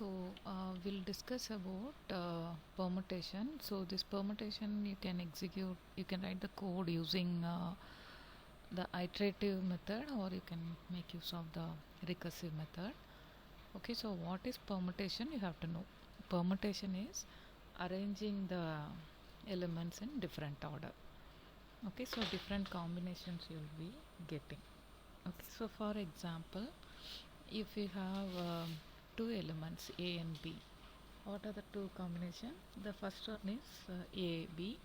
So we'll discuss about permutation. So this permutation you can execute, you can write the code using the iterative method, or you can make use of the recursive method. Okay, so what is permutation? You have to know. Permutation is arranging the elements in different order. Okay, so different combinations you'll be getting. Okay, so for example, if you have two elements A and B, what are the two combination? The first one is A B.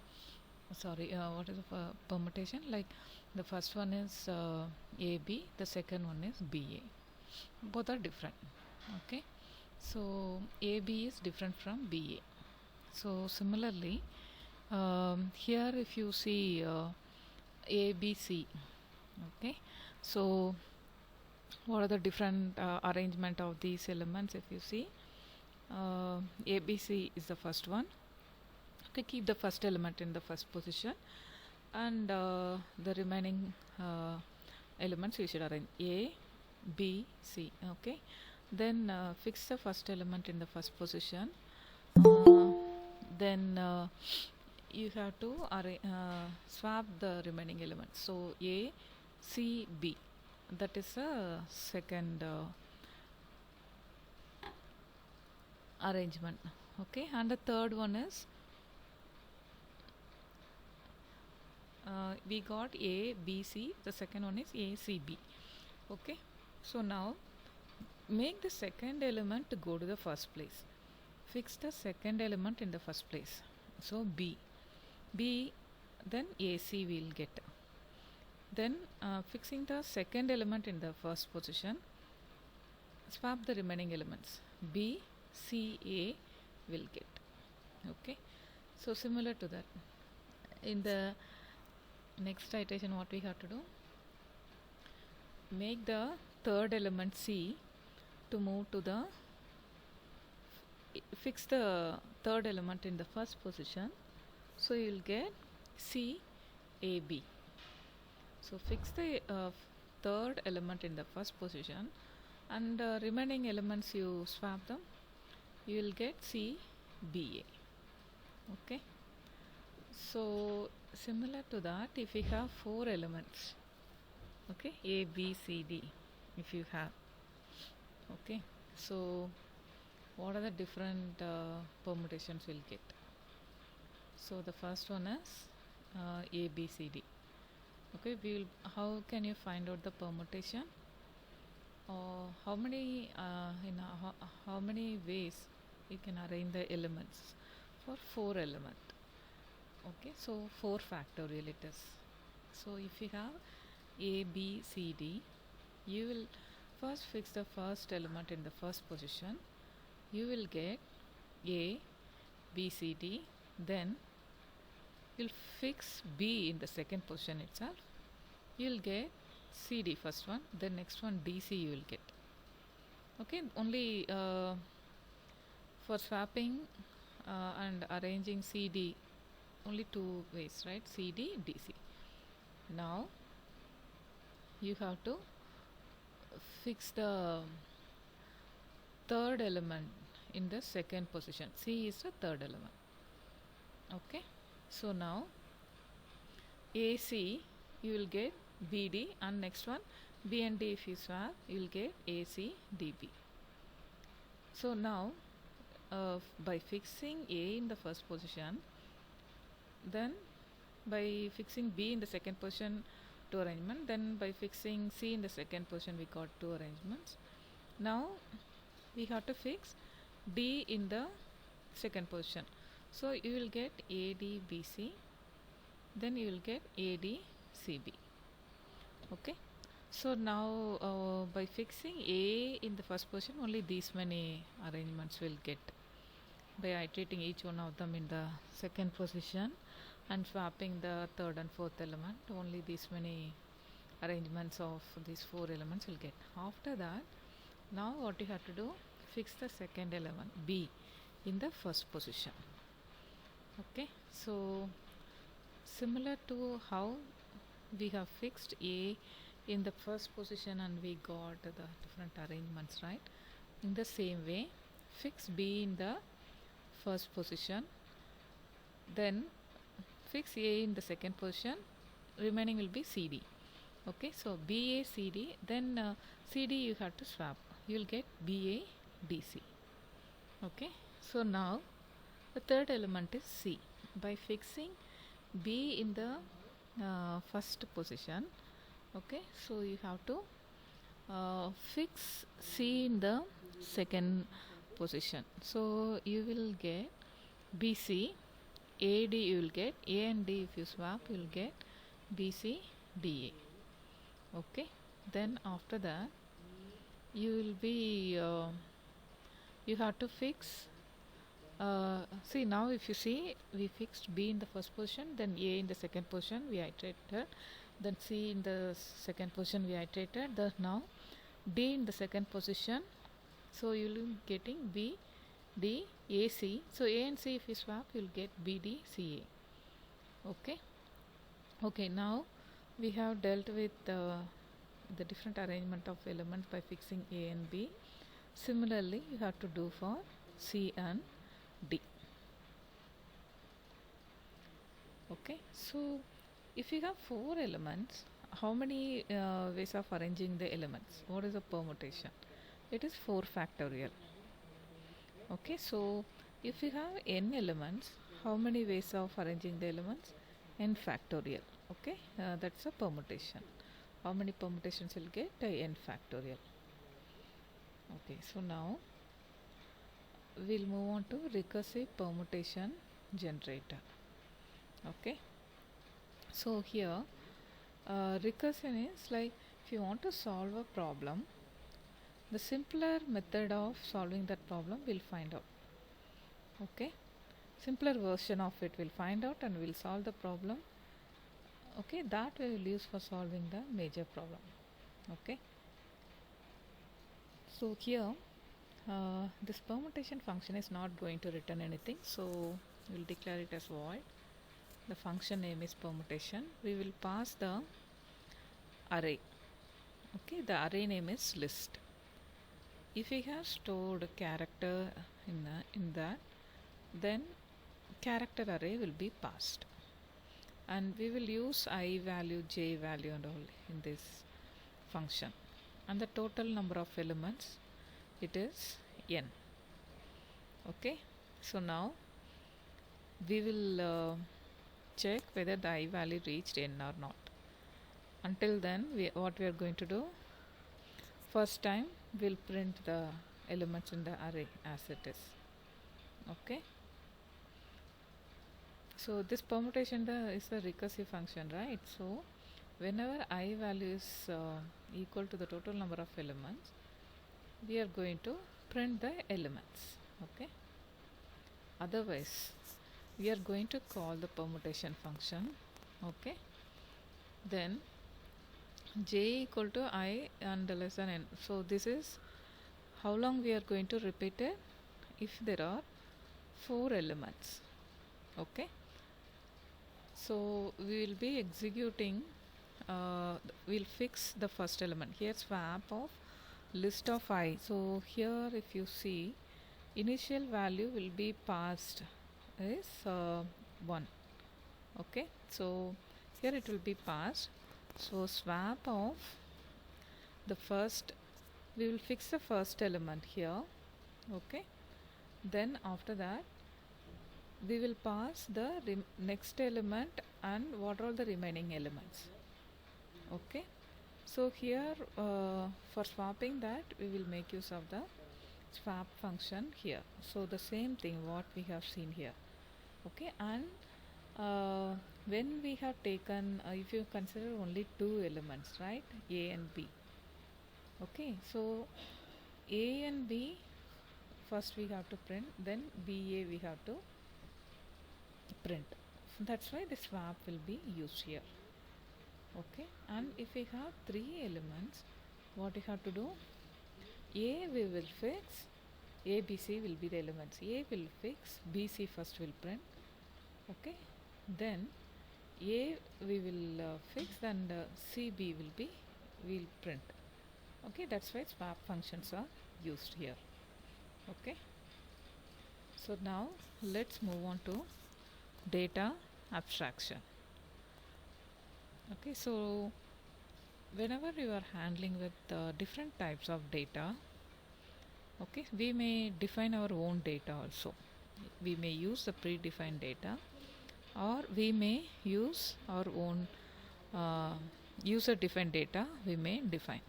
Sorry, what is the permutation? Like the first one is A B, the second one is B A. Both are different. Okay, so A B is different from B A. So similarly, here if you see A B C. Okay, so what are the different arrangement of these elements? If you see, ABC is the first one. Okay, keep the first element in the first position, and the remaining elements you should arrange A, B, C. Okay, then fix the first element in the first position. Then you have to swap the remaining elements. So A, C, B. That is a second arrangement. Okay, and the third one is we got A, B, C. The second one is A, C, B. Okay, so now make the second element to go to the first place. Fix the second element in the first place. So B, then AC we'll get. Then fixing the second element in the first position, swap the remaining elements. B, C, A will get. Okay, so similar to that, in the next iteration what we have to do, make the third element C to move to the, fix the third element in the first position, so you will get C, A, B. So fix the third element in the first position, and remaining elements you swap them, you will get C, B, A. Okay, so similar to that, if we have four elements, okay, A, B, C, D, if you have, okay, so what are the different permutations we'll get? So the first one is A, B, C, D. Okay, how can you find out the permutation? How many how many ways you can arrange the elements for four element? Okay, so 4 factorial it is. So if you have A, B, C, D, you will first fix the first element in the first position. You will get A, B, C, D. Then you'll fix B in the second position itself. You'll get C, D first one. Then next one D, C you will get. Okay, only for swapping and arranging C, D, only 2 ways, right? C, D, D, C. Now you have to fix the third element in the second position. C is the third element. Okay, so now AC you will get BD, and next one B and D if you swap you will get AC, DB. So now by fixing A in the first position, then by fixing B in the second position, 2 arrangement, then by fixing C in the second position we got 2 arrangements. Now we have to fix D in the second position, so you will get ADBC, then you will get ADCB. Okay, so now by fixing A in the first position, only these many arrangements will get. By iterating each one of them in the second position and swapping the third and fourth element, only these many arrangements of these 4 elements will get. After that, now what you have to do, fix the second element B in the first position. Okay, so similar to how we have fixed A in the first position and we got the different arrangements, right? In the same way, fix B in the first position, then fix A in the second position, remaining will be CD. Okay, so BA CD, then CD you have to swap, you will get BA DC. Okay, so now the third element is C. By fixing B in the first position, okay, so you have to fix C in the second position. So you will get BC, AD you will get, A and D if you swap you will get BC, DA. Okay, then after that you will be you have to fix see, now if you see, we fixed B in the first position, then A in the second position we iterated, then C in the second position we iterated, then now D in the second position, so you will be getting B, D, A, C. So A and C if you swap you will get B, D, C, A. Okay, okay, now we have dealt with the different arrangement of elements by fixing A and B. Similarly you have to do for C and D. Okay, so if you have 4 elements, how many ways of arranging the elements? What is a permutation? It is 4 factorial. Okay, so if you have n elements, how many ways of arranging the elements? N factorial. Okay, that's a permutation. How many permutations will get? N factorial. Okay, so now we'll move on to recursive permutation generator. Okay, so here recursion is like if you want to solve a problem, the simpler method of solving that problem we'll find out. Okay, simpler version of it we'll find out and we'll solve the problem. Okay, that we will use for solving the major problem. Okay, so here this permutation function is not going to return anything, so we'll declare it as void. The function name is permutation. We will pass the array. Okay, the array name is list. If we have stored a character in that, then character array will be passed, and we will use I value, j value and all in this function, and the total number of elements, it is n. Okay, so now we will check whether the I value reached n or not. Until then, what we are going to do, first time we'll print the elements in the array as it is. Okay, so this permutation is a recursive function, right? So whenever I value is equal to the total number of elements, we are going to print the elements. Okay, otherwise we are going to call the permutation function. Okay, then j equal to I and less than n. So this is how long we are going to repeat it if there are 4 elements. Okay, so we will be executing we'll fix the first element here, swap of list of I. So here if you see, initial value will be passed is 1. Okay, so here it will be passed. So swap of the first, we will fix the first element here. Okay, then after that we will pass the next element and what are all the remaining elements. Okay, so here for swapping that we will make use of the swap function here. So the same thing what we have seen here. Okay, and when we have taken if you consider only 2 elements, right, A and B. Okay, so A and B first we have to print, then BA we have to print. That's why the swap will be used here. Okay, and if we have 3 elements, what we have to do, A we will fix, A, B, C will be the elements. A will fix, B, C first will print. Okay, then A we will fix and C, B will print. Okay, that's why swap functions are used here. Okay. So now let's move on to data abstraction. Okay, so whenever you are handling with different types of data, okay, we may define our own data also. We may use the predefined data, or we may use our own uh, user defined data we may define.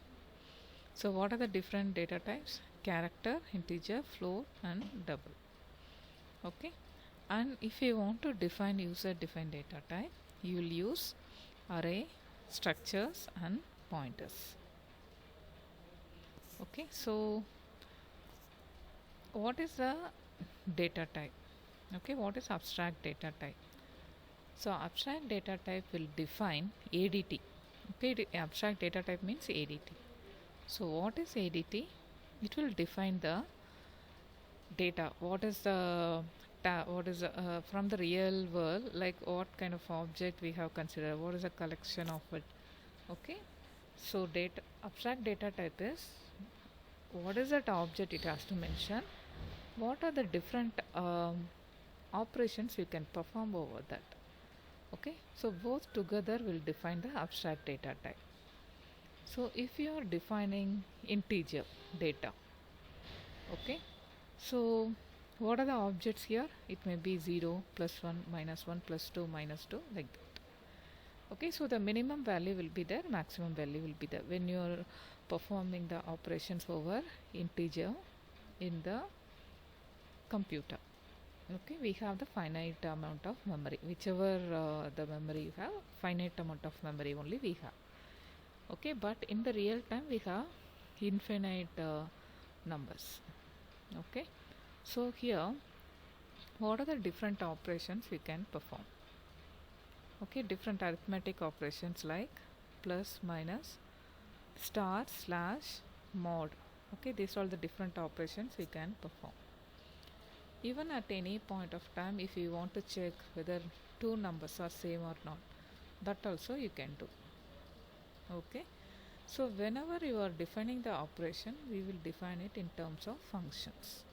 So what are the different data types? Character, integer, float and double. Okay, and if you want to define user defined data type, you will use array, structures and pointers. Okay, so what is the data type? Okay, what is abstract data type? So abstract data type will define ADT. Okay, abstract data type means ADT. So what is ADT? It will define the data. What is the from the real world, like what kind of object we have considered, what is a collection of it. Okay, so data abstract data type is what is that object it has to mention, what are the different operations you can perform over that. Okay, so both together will define the abstract data type. So if you are defining integer data, okay, so what are the objects here? It may be 0, +1, -1, +2, -2, like that. Okay, so the minimum value will be there, maximum value will be there when you are performing the operations over integer in the computer. Okay, we have the finite amount of memory, whichever the memory you have, finite amount of memory only we have. Okay, but in the real time we have infinite numbers. Okay, so here what are the different operations we can perform? Okay, different arithmetic operations like plus, minus, star, slash, mod. Okay, these are all the different operations we can perform. Even at any point of time, if you want to check whether two numbers are same or not, that also you can do. Okay, so whenever you are defining the operation, we will define it in terms of functions.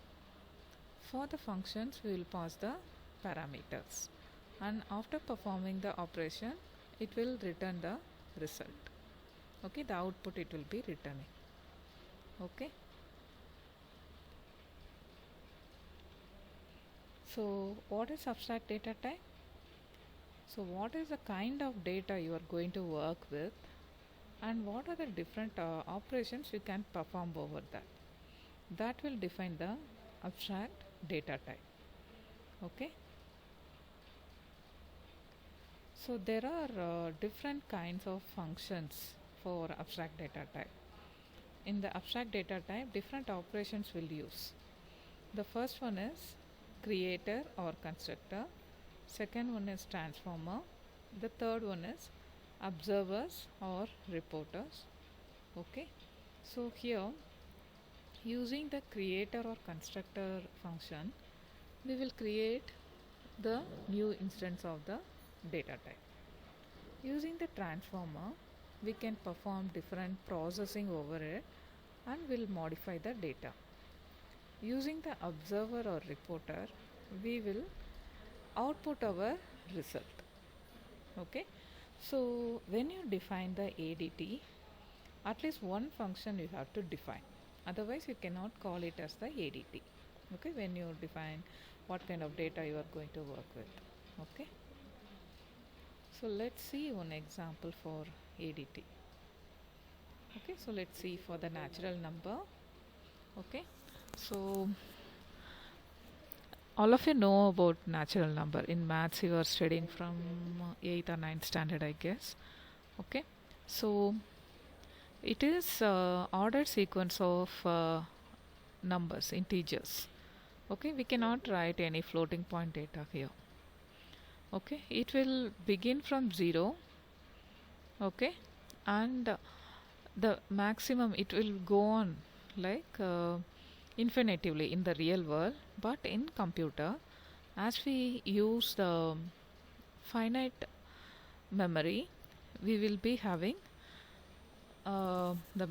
For the functions, we will pass the parameters, and after performing the operation, it will return the result. Okay, the output it will be returning. Okay, so what is abstract data type? So what is the kind of data you are going to work with, and what are the different operations you can perform over that? That will define the abstract data type. Okay, so there are different kinds of functions for abstract data type. In the abstract data type, different operations will use. The first one is creator or constructor, second one is transformer, the third one is observers or reporters. Okay, so here using the creator or constructor function, we will create the new instance of the data type. Using the transformer, we can perform different processing over it and will modify the data. Using the observer or reporter, we will output our result. Okay, so when you define the ADT, at least one function you have to define, otherwise you cannot call it as the ADT. Okay, when you define what kind of data you are going to work with. Okay, so let's see one example for ADT. Okay, so let's see for the natural number. Okay, so all of you know about natural number. In maths you are studying from 8th or 9th standard, I guess. Okay, so it is ordered sequence of numbers, integers. Okay, we cannot write any floating point data here. Okay, it will begin from 0. Okay, and the maximum it will go on like infinitively in the real world, but in computer, as we use the finite memory, we will be having the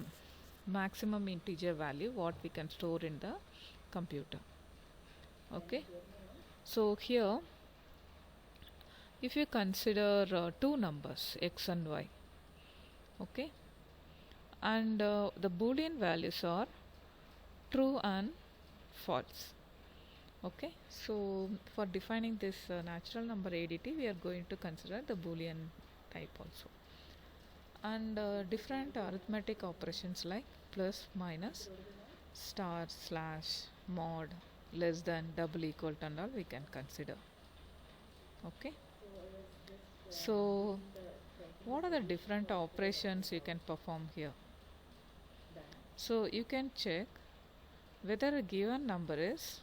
maximum integer value what we can store in the computer. Okay, so here if you consider two numbers x and y, okay, and the boolean values are true and false. Okay, so for defining this natural number ADT, we are going to consider the boolean type also, and different arithmetic operations like plus, minus, star, slash, mod, less than, double, equal to, and all we can consider. Okay, so what are the different operations you can perform here? So you can check whether a given number is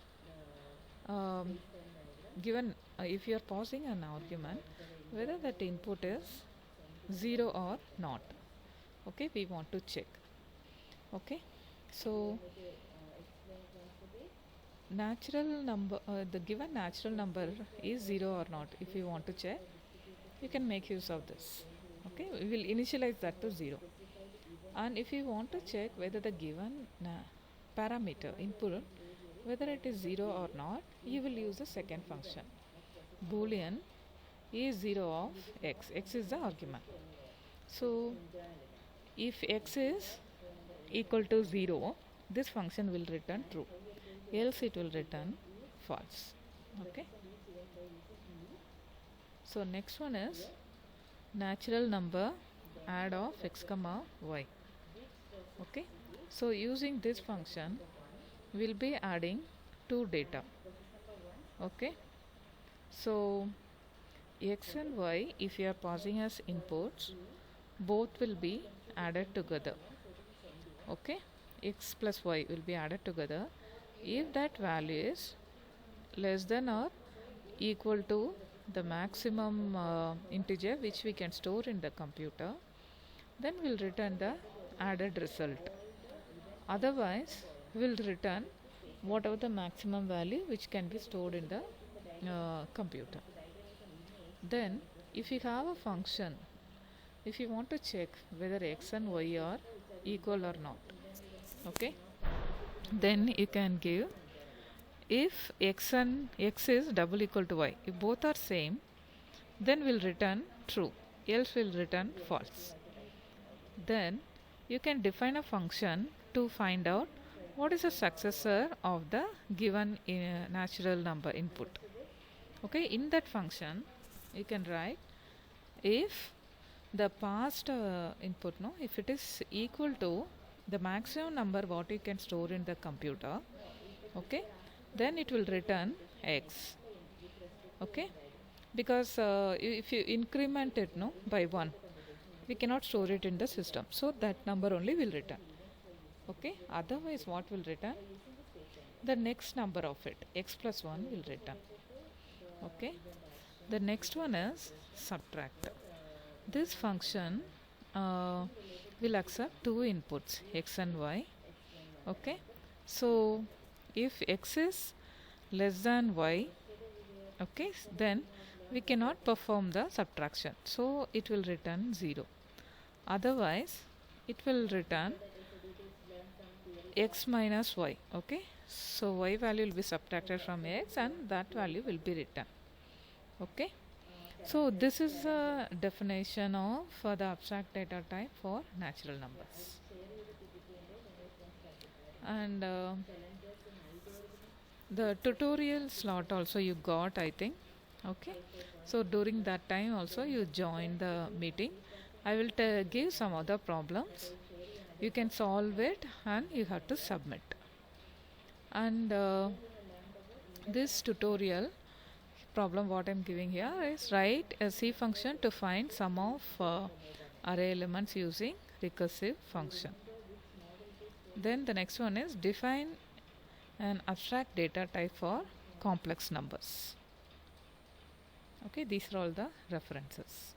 given, if you are passing an argument, whether that input is 0 or not. Okay, we want to check. Okay, so natural number, the given natural number is 0 or not. If you want to check, you can make use of this. Okay, we will initialize that to 0. And if you want to check whether the given parameter input, whether it is 0 or not, you will use the second function. Boolean is 0 of x. X is the argument. So if x is equal to 0, this function will return true, else it will return false. Okay, so next one is natural number add of x comma y. Okay, so using this function we'll be adding two data. Okay, so x and y, if you are passing as inputs, both will be added together. Okay, x plus y will be added together. If that value is less than or equal to the maximum integer which we can store in the computer, then we'll return the added result. Otherwise, we'll return whatever the maximum value which can be stored in the computer. Then if you have a function, if you want to check whether x and y are equal or not, okay, then you can give if x is double equal to y. If both are same, then we'll return true, else we'll return false. Then you can define a function to find out what is the successor of the given natural number input. Okay, in that function you can write if the past input, no, if it is equal to the maximum number what you can store in the computer, okay, then it will return x. Okay, because if you increment it, no, by 1, we cannot store it in the system, so that number only will return. Okay, otherwise what will return? The next number of it, x plus 1 will return. Okay, the next one is subtract. This function will accept two inputs, x and y. Okay, so if x is less than y, okay, then we cannot perform the subtraction, so it will return 0. Otherwise it will return x minus y. Okay, so y value will be subtracted from x and that value will be returned. Okay, so this is a definition of the abstract data type for natural numbers. And the tutorial slot also you got, I think. Okay, so during that time also you join the meeting. I will give some other problems. You can solve it and you have to submit. And this tutorial problem what I am giving here is write a C function to find sum of array elements using recursive function. Then the next one is define an abstract data type for complex numbers. Okay, these are all the references.